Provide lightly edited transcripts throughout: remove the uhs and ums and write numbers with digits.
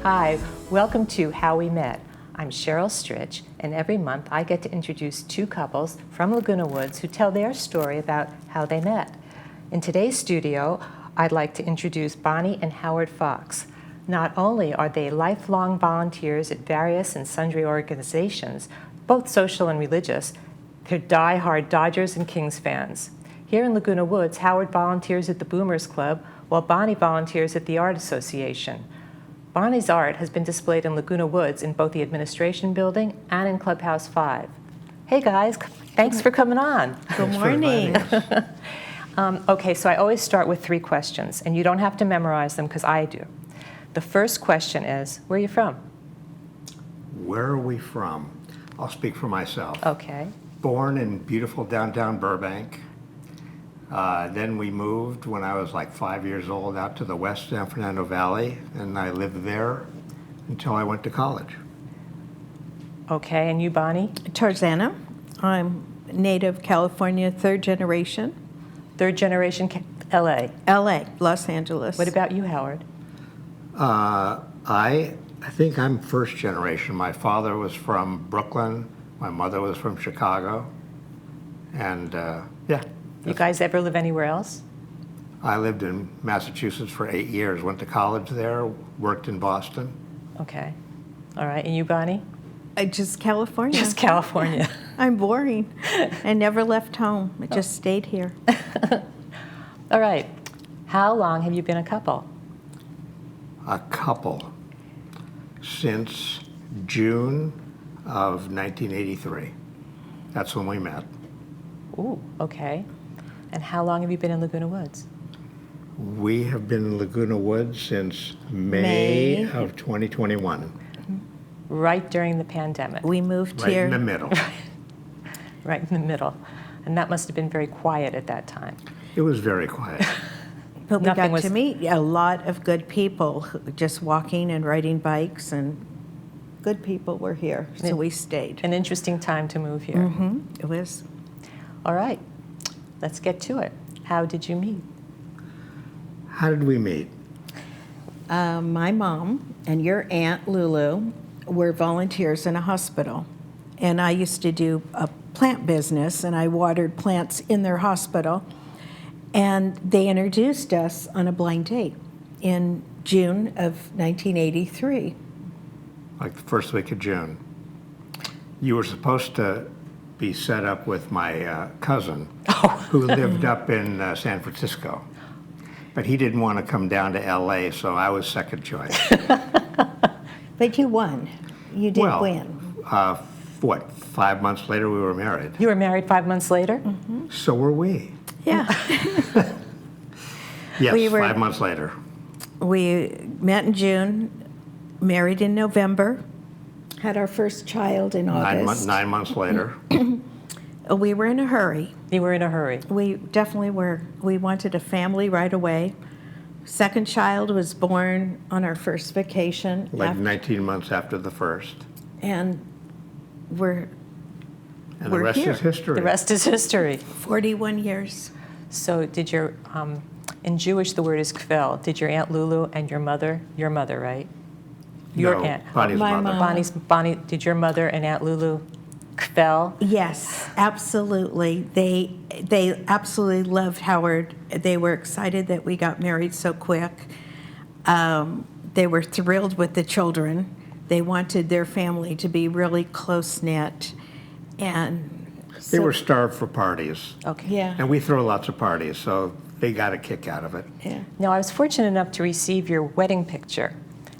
Hi, welcome to How We Met. I'm Sheryl Strich, and every month I get to introduce two couples from Laguna Woods who tell their story about how they met. In today's studio, I'd like to introduce Bonnie and Howard Fox. Not only are they lifelong volunteers at various and sundry organizations, both social and religious, they're die-hard Dodgers and Kings fans. Here in Laguna Woods, Howard volunteers at the Boomers Club, while Bonnie volunteers at the Art Association. Bonnie's art has been displayed in Laguna Woods in both the administration building and in Clubhouse 5. Hey guys, thanks for coming on. Good morning. Okay, so I always start with 3 questions, and you don't have to memorize them because I do. The first question is, where are you from? Where are we from? I'll speak for myself. Okay. Born in beautiful downtown Burbank. Then we moved when I was like 5 years old out to the West San Fernando Valley, and I lived there until I went to college. Okay, and you, Bonnie? Tarzana. I'm native California, 3rd generation. 3rd generation LA. LA, Los Angeles. What about you, Howard? I think I'm 1st generation. My father was from Brooklyn. My mother was from Chicago. And yeah. You guys ever live anywhere else? I lived in Massachusetts for 8 years, went to college there, worked in Boston. Okay. All right, and you, Bonnie? Just California. Just California. I'm boring. I never left home. I just stayed here. All right. How long have you been a couple? A couple since June of 1983. That's when we met. Ooh, okay. And how long have you been in Laguna Woods? We have been in Laguna Woods since May of 2021. Right during the pandemic. We moved Right here. in the middle. Right in the middle. And that must have been very quiet at that time. It was very quiet. But we Nothing got was- to meet a lot of good people, just walking and riding bikes, and good people were here, so we stayed. An interesting time to move here. It was. All right, let's get to it. How did you meet? How did we meet? My mom and your aunt Lulu were volunteers in a hospital, and I used to do a plant business, and I watered plants in their hospital, and they introduced us on a blind date in June of 1983. Like the first week of June. You were supposed to be set up with my cousin who lived up in San Francisco. But he didn't want to come down to LA, so I was second choice. But you won. You did win. What, 5 months later we were married. You were married 5 months later? So were we. Yeah. Yes, We were- 5 months later. We met in June, married in November, had our first child in August. 9 months later. We were in a hurry. You were in a hurry. We definitely were. We wanted a family right away. Second child was born on our first vacation. Like 19 months after the first. And we're And the We're rest here. is history. The rest is history. 41 years. So did your, in Jewish the word is kvel, did your Aunt Lulu and your mother, right? Your No, aunt. Bonnie's My mother. mom. Bonnie, did your mother and Aunt Lulu kvel? Yes, absolutely. They absolutely loved Howard. They were excited that we got married so quick. They were thrilled with the children. They wanted their family to be really close-knit. And They were starved for parties. Okay. yeah. And we throw lots of parties, so they got a kick out of it. Yeah. Now, I was fortunate enough to receive your wedding picture,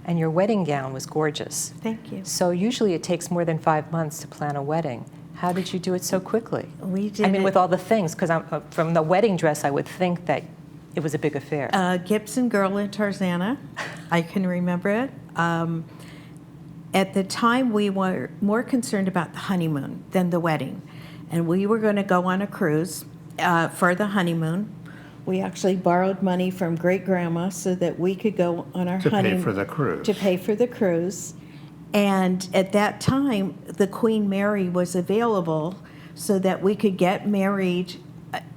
and your wedding gown was gorgeous. Thank you. So usually it takes more than 5 months to plan a wedding. How did you do it so quickly? We did I mean, it- with all the things, because from the wedding dress, I would think that it was a big affair. Gibson Girl in Tarzana. I can remember it. At the time, we were more concerned about the honeymoon than the wedding. And we were going to go on a cruise for the honeymoon. We actually borrowed money from great-grandma so that we could go on our To honeymoon. pay for the cruise. To pay for the cruise. And at that time, the Queen Mary was available so that we could get married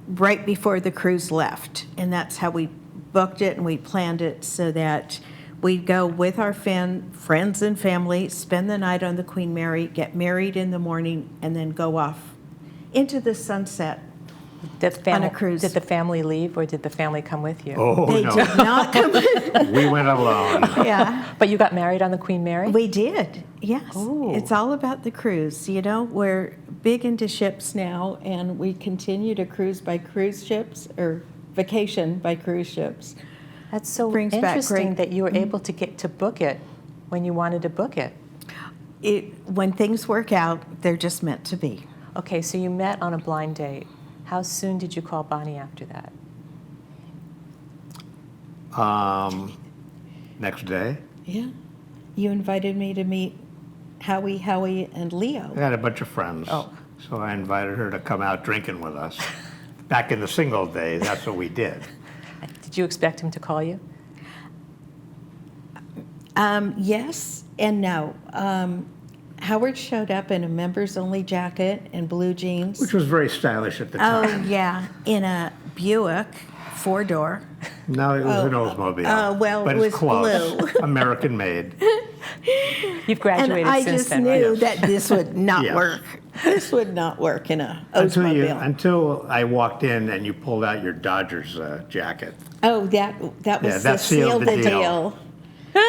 right before the cruise left. And that's how we booked it and we planned it so that we'd go with our friends and family, spend the night on the Queen Mary, get married in the morning, and then go off into the sunset. On a cruise. Did the family leave, or did the family come with you? Oh, They no. did not come in. We went alone. Yeah. But you got married on the Queen Mary? We did, yes. Oh. It's all about the cruise. You know, we're big into ships now, and we continue to cruise by cruise ships or vacation by cruise ships. That's so Brings back interesting great- that you were able to get to book it when you wanted to book it. When things work out, they're just meant to be. Okay, so you met on a blind date. How soon did you call Bonnie after that? Next day, Yeah. You invited me to meet Howie, and Leo. I had a bunch of friends. Oh. So I invited her to come out drinking with us. Back in the single days, that's what we did. Did you expect him to call you? Yes and no. Howard showed up in a members-only jacket and blue jeans. Which was very stylish at the time. Oh, yeah, in a Buick 4-door. No, it was an Oldsmobile. well, but it it's was close. blue. American made. You've graduated And I since just then, knew right? that this would not Yes. work. This would not work in a Oldsmobile. Until I walked in and you pulled out your Dodgers jacket. Oh, that was Yeah, the that sealed the deal.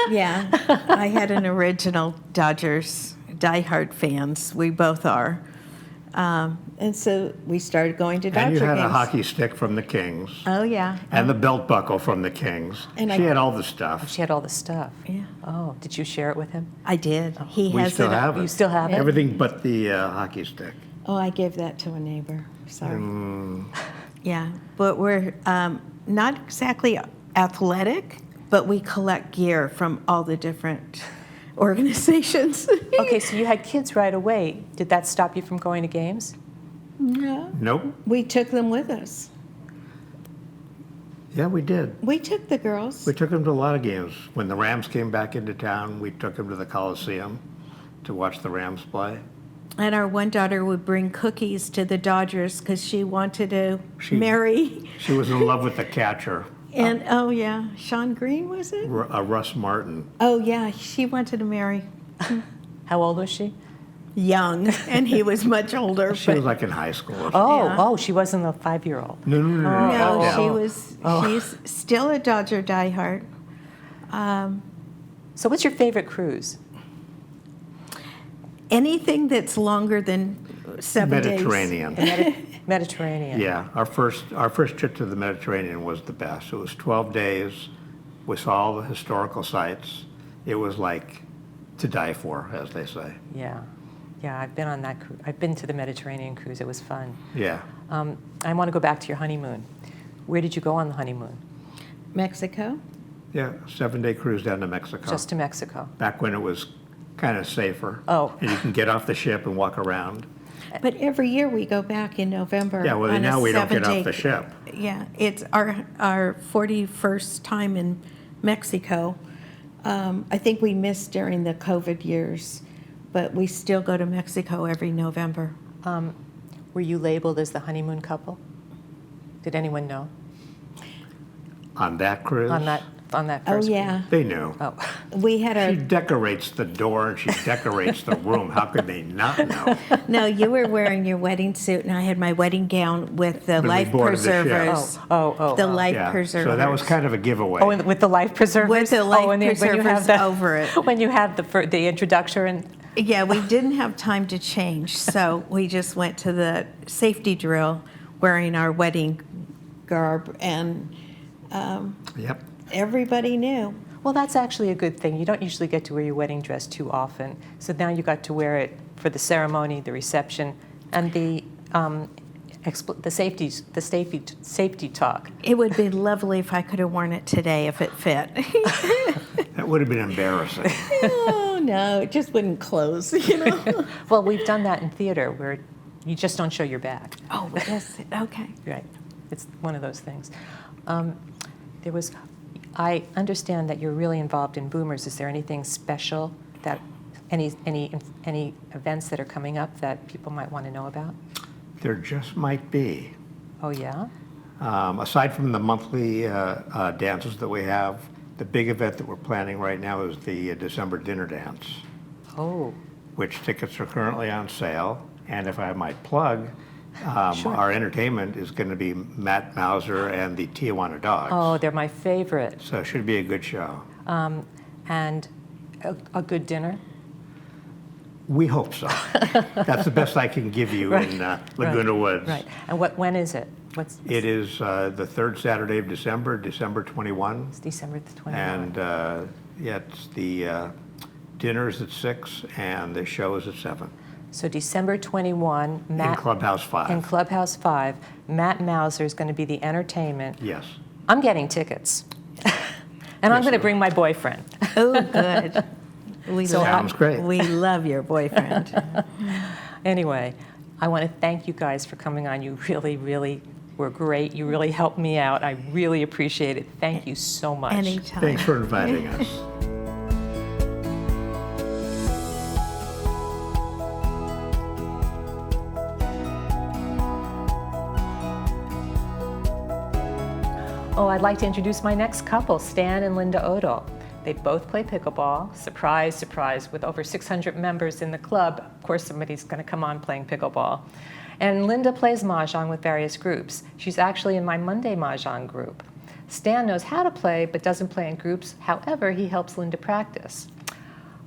Yeah, I had an original Dodgers diehard fans. We both are. And so we started going to Dodger And you had games. a hockey stick from the Kings. Oh, yeah. And the belt buckle from the Kings. And She I- had all the stuff. She had all the stuff. Yeah. Oh, did you share it with him? I did. He We has still it. have it. You still have it? Everything but the hockey stick. Oh, I gave that to a neighbor. Sorry. Mm. Yeah, but we're not exactly athletic, but we collect gear from all the different organizations. Okay, so you had kids right away. Did that stop you from going to games? No, Nope. we took them with us. Yeah, we did. We took the girls. We took them to a lot of games. When the Rams came back into town, we took them to the Coliseum to watch the Rams play. And our one daughter would bring cookies to the Dodgers because she wanted to She- marry. She was in love with the catcher, And, oh, yeah, Sean Green, was it? Russ Martin. Oh, yeah, she wanted to marry How old was she? young, and he was much older. She was but like in high school or something. Oh, Yeah. oh, she wasn't a 5-year-old. No, no, no, no. no, Yeah. she was, she's still a Dodger diehard. So what's your favorite cruise? Anything that's longer than 7 days. Mediterranean. Mediterranean. Yeah, our first trip to the Mediterranean was the best. It was 12 days. We saw all the historical sites. It was like to die for, as they say. Yeah. Yeah, I've been on that I've been to the Mediterranean cruise. It was fun. Yeah. I want to go back to your honeymoon. Where did you go on the honeymoon? Mexico? Yeah, 7-day cruise down to Mexico. Just to Mexico. Back when it was kind of safer. Oh. And you can get off the ship and walk around. But every year we go back in November. Yeah, well, on a now we don't get 7-day off the ship. Yeah, it's our 41st time in Mexico. I think we missed during the COVID years, but we still go to Mexico every November. Were you labeled as the honeymoon couple? Did anyone know On that cruise, on that Oh, first? yeah. they knew. Oh, We had She our, decorates the door and she decorates the room. How could they not know? no, you were wearing your wedding suit, and I had my wedding gown with the we life boarded the ship. preservers. oh. The life Yeah, preservers. so that was kind of a giveaway. Oh, and with the life preservers. With the life when you preservers have the, over it. When you have the introduction. Yeah, we didn't have time to change, so we just went to the safety drill wearing our wedding garb, and Yep. everybody knew. Well, that's actually a good thing. You don't usually get to wear your wedding dress too often. So now you got to wear it for the ceremony, the reception, and the safety talk. It would be lovely if I could have worn it today if it fit. That would have been embarrassing. Oh, no, it just wouldn't close, you know? Well, we've done that in theater where you just don't show your back. Oh, yes, okay. Right. It's one of those things. There was, I understand that you're really involved in Boomers. Is there anything special that, any events that are coming up that people might want to know about? There just might be. Oh, yeah? Aside from the monthly dances that we have, the big event that we're planning right now is the December dinner dance, Oh, which tickets are currently on sale. And if I might plug, Sure. our entertainment is going to be Matt Mauser and the Tijuana Dogs. oh, they're my favorite. So it should be a good show. And a good dinner? We hope so. That's the best I can give you in Laguna Woods. Right. And when is it? It is the third Saturday of December, December 21. It's December the 21st. And it's the dinner's at 6 and the show is at 7. So December 21, In Clubhouse 5. In Clubhouse 5, Matt Mauser is going to be the entertainment. Yes. I'm getting tickets. And I'm going to bring my boyfriend. Oh, good. Sounds great. We love your boyfriend. Anyway, I want to thank you guys for coming on. You really, really were great. You really helped me out. I really appreciate it. Thank you so much. Anytime. Thanks for inviting us. Oh, I'd like to introduce my next couple, Stan and Linda Odell. They both play pickleball. Surprise, surprise, with over 600 members in the club, of course somebody's going to come on playing pickleball. And Linda plays Mahjong with various groups. She's actually in my Monday Mahjong group. Stan knows how to play but doesn't play in groups. However, he helps Linda practice.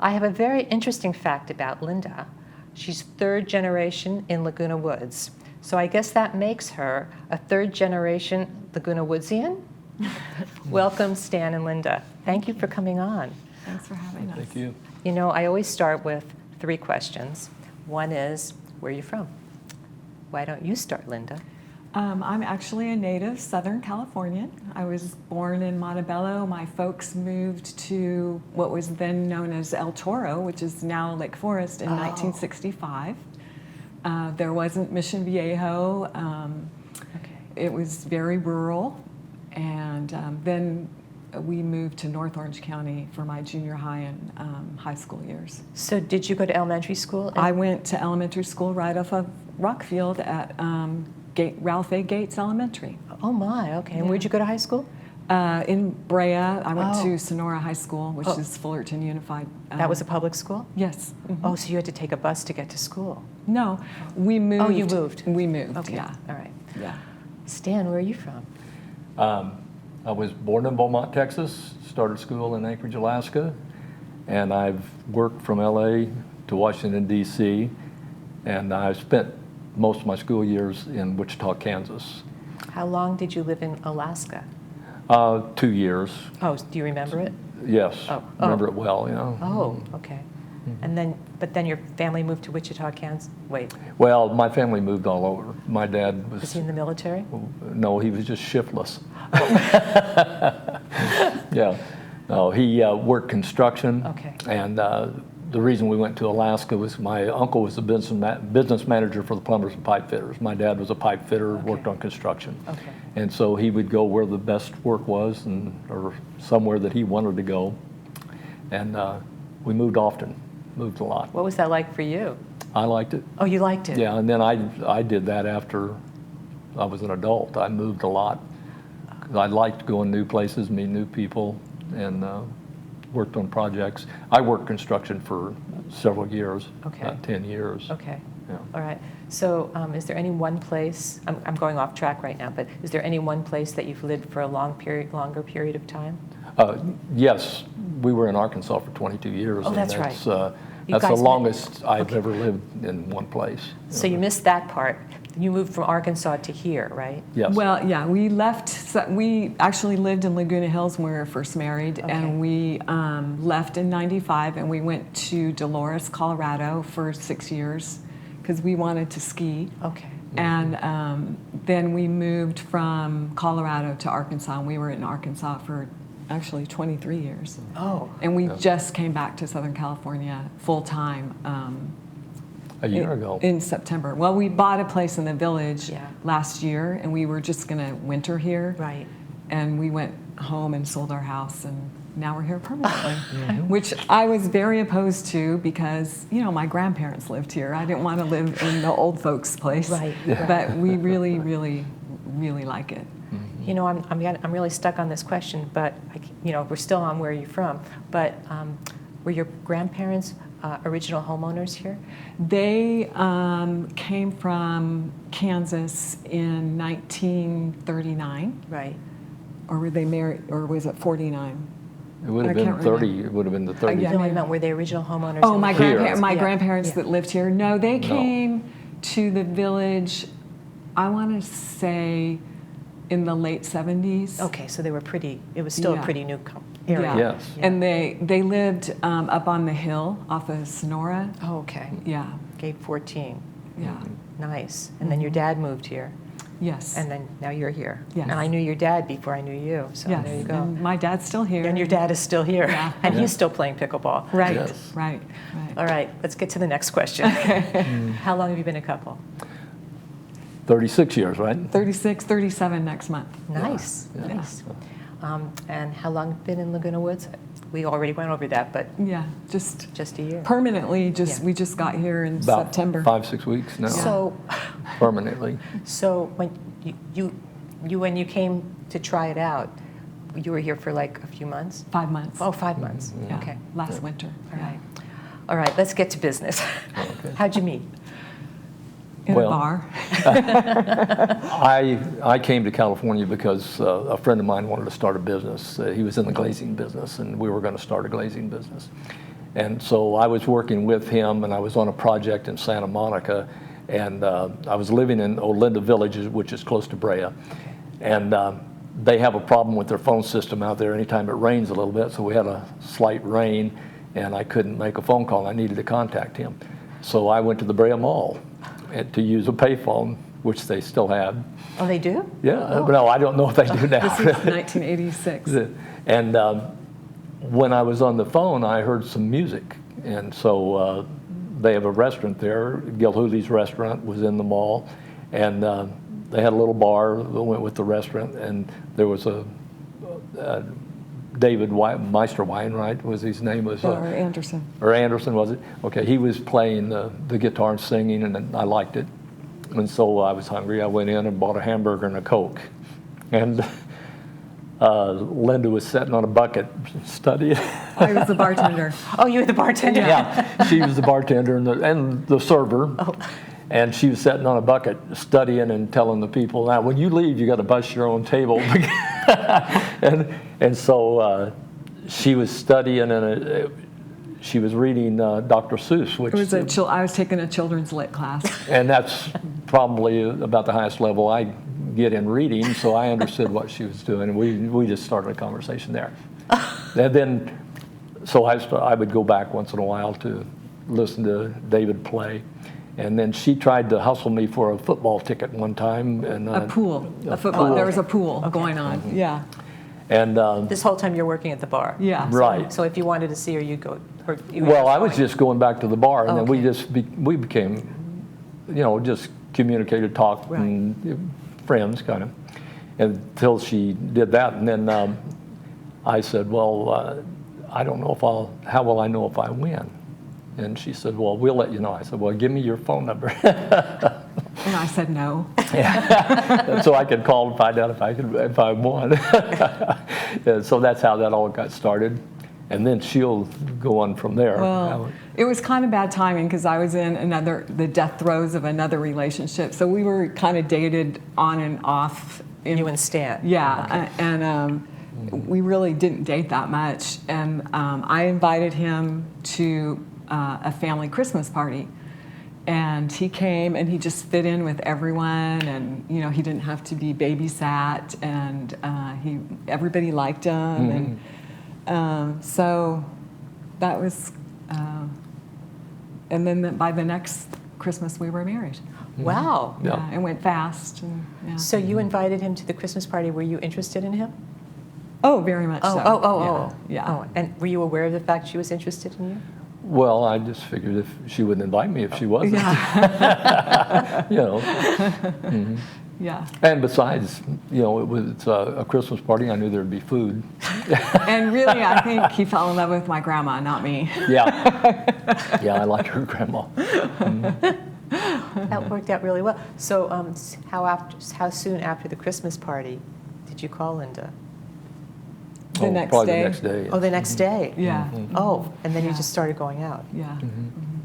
I have a very interesting fact about Linda. She's third generation in Laguna Woods. So I guess that makes her a third generation Laguna Woodsian. Welcome, Stan and Linda. Thank you for coming on. Thanks for having us. Thank you. You know, I always start with 3 questions. One is, where are you from? Why don't you start, Linda? I'm actually a native Southern Californian. I was born in Montebello. My folks moved to what was then known as El Toro, which is now Lake Forest, in 1965. There wasn't Mission Viejo. Okay. It was very rural. And then we moved to North Orange County for my junior high and high school years. So did you go to elementary school? I went to elementary school right off of Rockfield at Ralph A. Gates Elementary. Oh my, okay. And where'd you go to high school? In Brea, I went Oh. to Sonora High School, which Oh. is Fullerton Unified. That was a public school? Yes. Oh, so you had to take a bus to get to school. No, we moved. Oh, you moved. We moved, Okay, yeah. all right. Yeah. Stan, where are you from? I was born in Beaumont, Texas, started school in Anchorage, Alaska, and I've worked from LA to Washington, D.C., and I spent most of my school years in Wichita, Kansas. How long did you live in Alaska? 2 years, Oh, do you remember it? yes, Oh. remember it well, you know. Oh, okay. And then, but then your family moved to Wichita, Kansas? Wait, Well, my family moved all over. My dad was was, he in the military? no, he was just shiftless. Yeah, no, he worked construction. Okay. And the reason we went to Alaska was my uncle was the business manager for the plumbers and pipe fitters. My dad was a pipe fitter, worked on construction. Okay. And so he would go where the best work was, or somewhere that he wanted to go. And we moved often, moved a lot. What was that like for you? I liked it. Oh, you liked it? Yeah, and then I did that after I was an adult. I moved a lot. 'Cause I liked going new places, meet new people, and worked on projects. I worked construction for several years, Okay. about 10 years. Okay. Yeah. All right. So is there any one place, I'm going off track right now, but is there any one place that you've lived for a longer period of time? Yes, we were in Arkansas for 22 years. Oh, and that's right. You That's the guys met- longest I've ever lived in one place. So you missed that part. You moved from Arkansas to here, right? Yes. Well, yeah, we left. We actually lived in Laguna Hills when we were first married, Okay. and we left in '95, and we went to Dolores, Colorado, for 6 years because we wanted to ski. Okay. And then we moved from Colorado to Arkansas, and we were in Arkansas for actually 23 years. Oh, And we just came back to Southern California full time. a year ago. In September. Well, we bought a place in the village Yeah. last year, and we were just going to winter here. right. and we went home and sold our house, and now we're here permanently, which I was very opposed to because, you know, my grandparents lived here. I didn't want to live in the old folks' place. Right. But we really, really, really like it. You know, I'm really stuck on this question, but you know, we're still on where you're from. But were your grandparents original homeowners here? They came from Kansas in 1939. Right. Or were they married, or was it 49? It would have I been can't 30, remember. it would have been the 30s. yeah. No, I meant were they original homeowners? Oh, in my the- Here. grandparents Yeah. that lived here. No, they No. came to the village, I want to say, in the late 70s. Okay, so they were pretty. It was still a Yeah. pretty new area. Yeah. Yes. Yeah. And they lived up on the hill off of Sonora. Oh, okay. Yeah, Gate 14. yeah, Nice. And then your dad moved here, yes. and then now you're here. Yes. And I knew your dad before I knew you, so yes. there you go. And my dad's still here. And your dad is still here, Yeah. and he's still playing pickleball. Right, Yes. right. All right, let's get to the next question. How long have you been a couple? 36 years, right? 36, 37 next month. Nice, Yeah. nice. And how long been in Laguna Woods? We already went over that, but Yeah, just just a year. permanently, Yeah. we just got here in About September. 5-6 weeks now, So, permanently. so when when you came to try it out, you were here for like a few months? 5 months. Oh, 5 months. yeah, Okay. last winter. All yeah. right. All right, let's get to business. Okay. How'd you meet? In Well, a bar. I came to California because a friend of mine wanted to start a business. He was in the glazing business, and we were going to start a glazing business. And so I was working with him, and I was on a project in Santa Monica, and I was living in Olinda Village, which is close to Brea. And they have a problem with their phone system out there anytime it rains a little bit, so we had a slight rain, and I couldn't make a phone call. I needed to contact him. So I went to the Brea Mall to use a payphone, which they still have. Oh, they do? Yeah, but no, I don't know if they do now. This is 1986. And when I was on the phone, I heard some music. And so they have a restaurant there. Gilhooley's restaurant was in the mall. And they had a little bar that went with the restaurant. And there was a David Meisterwein, right, was his name? Was Or Anderson. or Anderson, was it? Okay, he was playing the guitar and singing, and I liked it. And so I was hungry. I went in and bought a hamburger and a Coke. And Linda was sitting on a bucket studying. I was the bartender. Oh, you were the bartender? Yeah, she was the bartender and the server. Oh. And she was sitting on a bucket studying and telling the people, now, when you leave, you got to bust your own table. and so she was studying, and she was reading Dr. Seuss, which I was taking a children's lit class. and that's probably about the highest level I get in reading, so I understood what she was doing, and we just started a conversation there. And then, so I would go back once in a while to listen to David play, and then she tried to hustle me for a football ticket one time. And A football. pool. There was a pool going on. Yeah, And This whole time you're working at the bar? yeah. right. So if you wanted to see her, you'd go? Or you Well, I was just going back to the bar, and then we Okay. just we became, just communicated, talked, Right. and friends kind of, until she did that, and then I said, well, I don't know how will I know if I win? And she said, well, we'll let you know. I said, well, give me your phone number. And I said no. So I could call and find out if I won. And so that's how that all got started. And then she'll go on from there. Well, it was kind of bad timing because I was in the death throes of another relationship. So we were kind of dated on and off. You and Stan? Yeah, and we really didn't date that much. And I invited him to a family Christmas party. And he came and he just fit in with everyone, and he didn't have to be babysat, and everybody liked him, and so that was, and then by the next Christmas we were married. Wow. Yeah. It went fast. And, yeah. So you invited him to the Christmas party. Were you interested in him? Oh, very much so. Yeah. Oh, and were you aware of the fact she was interested in you? Well, I just figured if she wouldn't invite me if she wasn't. Yeah. Mhm. Yeah. And besides, it's a Christmas party. I knew there'd be food. And really, I think he fell in love with my grandma, not me. Yeah. Yeah, I liked her grandma. That worked out really well. So how soon after the Christmas party did you call Linda? The next Probably day. the next day. Oh, the next day? Yeah. Oh, and then you Yeah. just started going out. Yeah.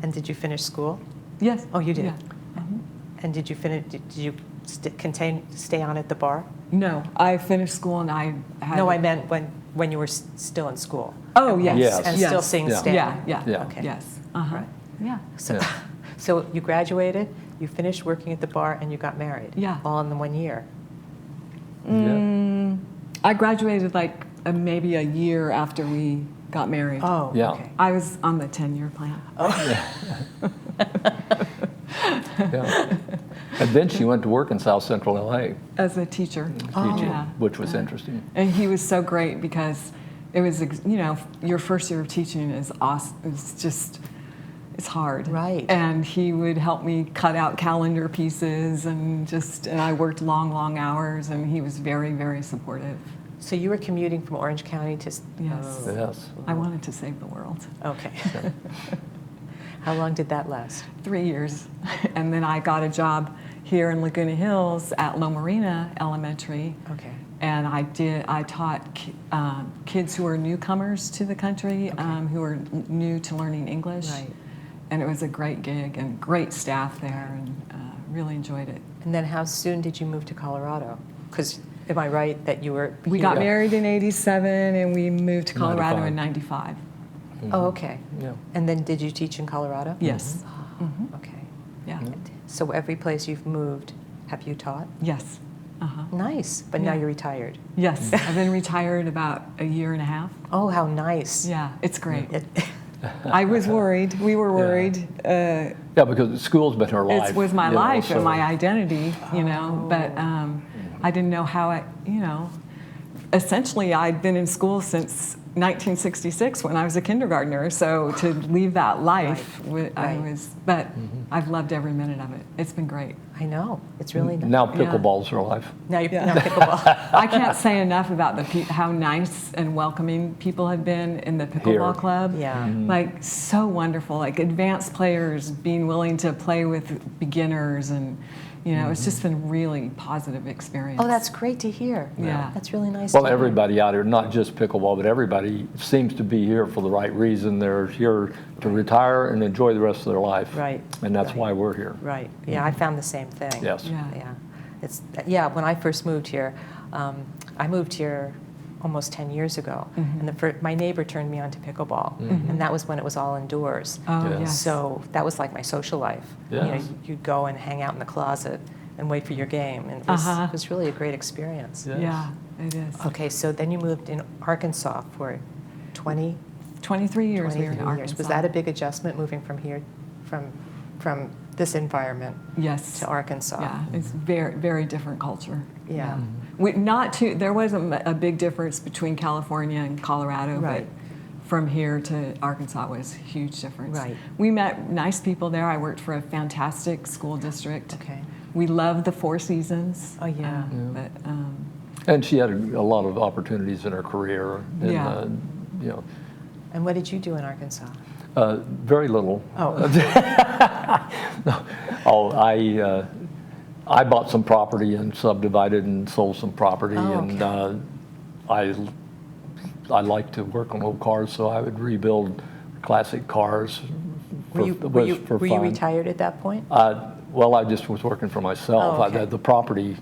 And did you finish school? Yes. Oh, you did? Yeah. And did you finish, did you stay on at the bar? No, I finished school and I had. No, I meant when you were still in school. Oh, yes. Yes. And Yes. still seeing Yeah. Stan? Yeah. Yeah. Okay. Yes. Uh-huh. Right. Yeah. So, Yeah. so you graduated, you finished working at the bar, and you got married? Yeah. All in the 1 year? Yeah. I graduated like maybe a year after we got married. Oh, Yeah. okay. I was on the 10-year plan. Yeah. And then she went to work in South Central LA As a teacher. teaching, Yeah. which was interesting. And he was so great because it was, your first year of teaching is awesome. It's hard. Right. And he would help me cut out calendar pieces and I worked long, long hours and he was very, very supportive. So you were commuting from Orange County to... Yes. Oh, Yes. I wanted to save the world. okay. How long did that last? 3 years. And then I got a job here in Laguna Hills at La Marina Elementary. Okay. And I taught kids who were newcomers to the country, who were new to learning English. Right. And it was a great gig and great staff there and really enjoyed it. And then how soon did you move to Colorado? Because am I right that you were... We got Yeah. married in '87 and we moved to Colorado 95. in '95. Oh, okay. Yeah. And then did you teach in Colorado? Yes. Okay. Yeah. So every place you've moved, have you taught? Yes. Uh-huh. Nice, but now Yeah. you're retired. Yes. I've been retired about a year and a half. Oh, how nice. Yeah, it's great. It- I was worried. We were worried. Yeah, because school's been her life. It was my you know, life so- and my identity, but I didn't know how essentially I'd been in school since 1966 when I was a kindergartner, so to leave that life, but I've loved every minute of it. It's been great. I know. It's really nice. Now pickleball's her life. Now you're Yeah. now pickleball. I can't say enough about how nice and welcoming people have been in the pickleball Here. club. Yeah. Like so wonderful, like advanced players being willing to play with beginners and it's just been really positive experience. Oh, that's great to hear. Yeah. That's really nice Well, to hear. everybody out here, not just pickleball, but everybody seems to be here for the right reason. They're here to retire and enjoy the rest of their life. Right. And that's Right. why we're here. Right. Yeah, I found the same thing. Yes. Yeah. When I first moved here, I moved here almost 10 years ago, and my neighbor turned me on to pickleball, and that was when it was all indoors. Oh, Yeah. yes. So that was like my social life. Yes. You'd go and hang out in the closet and wait for your game, and it was really a great experience. Yes. Yeah, it is. Okay, so then you moved in Arkansas for 23 23 years we were in years. Arkansas. Was that a big adjustment moving from here, from this environment Yes. to Arkansas? Yeah, it's very, very different culture. Yeah. There wasn't a big difference between California and Colorado, Right. but from here to Arkansas was a huge difference. Right. We met nice people there. I worked for a fantastic school district. Okay. We loved the Four Seasons. Oh, yeah. But And she had a lot of opportunities in her career. And, Yeah. And what did you do in Arkansas? Very little. Oh, I bought some property and subdivided and sold some property, Oh, and I like to work on old cars, so I would rebuild classic cars. were you fun. retired at that point? Well, I just was working for myself. Oh, okay. The property,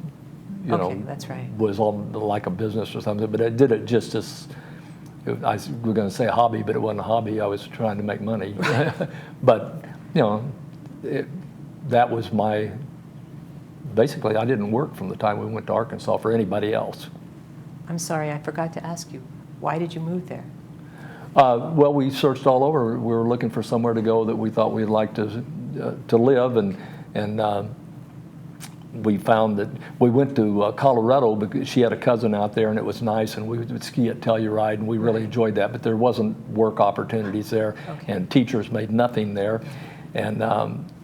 Okay, that's right. was all like a business or something, but I did it just as. I was going to say a hobby, but it wasn't a hobby. I was trying to make money. But, that was basically, I didn't work from the time we went to Arkansas for anybody else. I'm sorry, I forgot to ask you. Why did you move there? Well, we searched all over. We were looking for somewhere to go that we thought we'd like to live, and we found that we went to Colorado because she had a cousin out there, and it was nice, and we would ski at Telluride, and we really enjoyed that. But there wasn't work opportunities there, Okay. and teachers made nothing there. And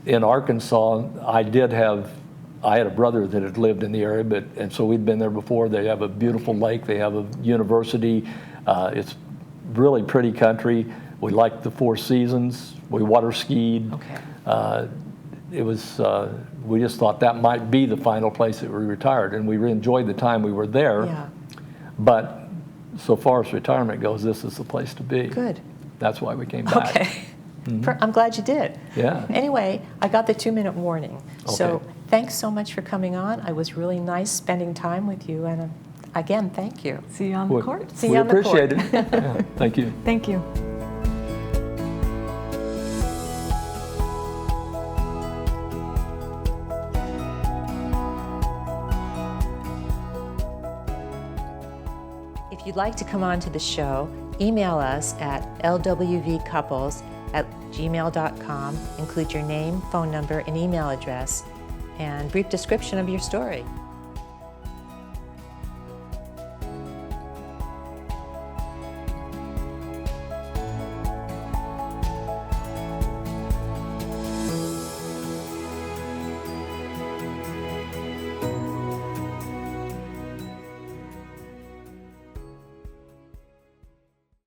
in Arkansas, I did have I had a brother that had lived in the area, and so we'd been there before. They have a beautiful lake. They have a university. It's really pretty country. We liked the Four Seasons. We water skied. Okay. It was, we just thought that might be the final place that we retired, and we really enjoyed the time we were there. Yeah. But so far as retirement goes, this is the place to be. Good. That's why we came back. Okay. I'm glad you did. Yeah. Anyway, I got the 2-minute warning. So Okay. thanks so much for coming on. It was really nice spending time with you. And again, thank you. See you on the court. See you We on the court. appreciate it. Yeah, thank you. Thank you. If you'd like to come on to the show, email us at lwvcouples@gmail.com. Include your name, phone number, and email address, and brief description of your story.